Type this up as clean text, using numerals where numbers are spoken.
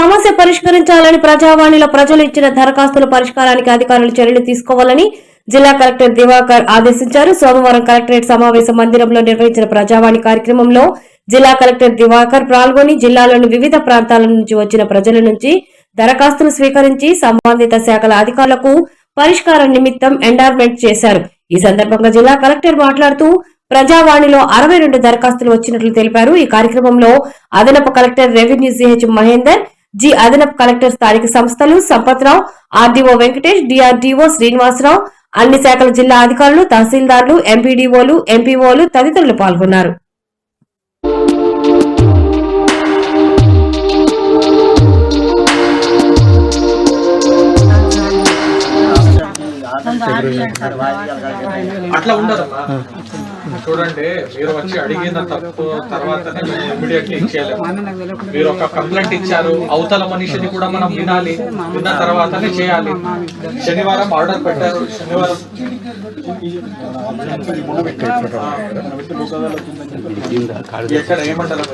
సమస్య పరిష్కరించాలని ప్రజావాణిలో ప్రజలు ఇచ్చిన దరఖాస్తుల పరిష్కారానికి అధికారులు చర్యలు తీసుకోవాలని జిల్లా కలెక్టర్ దివాకర్ ఆదేశించారు. సోమవారం కలెక్టరేట్ సమావేశ మందిరంలో నిర్వహించిన ప్రజావాణి కార్యక్రమంలో జిల్లా కలెక్టర్ దివాకర్ పాల్గొని జిల్లాలోని వివిధ ప్రాంతాల నుంచి వచ్చిన ప్రజల నుంచి దరఖాస్తులు స్వీకరించి సంబంధిత శాఖల అధికారులకు పరిష్కారం నిమిత్తం ఎండార్మెంట్ చేశారు. ఈ సందర్భంగా జిల్లా కలెక్టర్ మాట్లాడుతూ ప్రజావాణిలో 62 దరఖాస్తులు వచ్చినట్లు తెలిపారు. ఈ కార్యక్రమంలో అదనపు collector revenue CH Mahender, G అదనపు కలెక్టర్ స్థానిక సంస్థలు సంపత్రావు, ఆర్డీఓ వెంకటేష్, డిఆర్డీఓ శ్రీనివాసరావు, అన్ని శాఖల జిల్లా అధికారులు, తహసీల్దార్లు, ఎంపీడీఓలు, ఎంపీఓలు తదితరులు పాల్గొన్నారు. అట్లా ఉండదమ్మా. చూడండి, మీరు వచ్చి అడిగిన తప్పు తర్వాత ఇమ్మీడియట్లీ ఇచ్చేయాలి. మీరు ఒక కంప్లైంట్ ఇచ్చారు, అవతల మనిషిని కూడా మనం వినాలి, విన్న తర్వాతనే చేయాలి. శనివారం ఆర్డర్ పెట్టారు, శనివారం ఎక్కడ ఏమంటారు?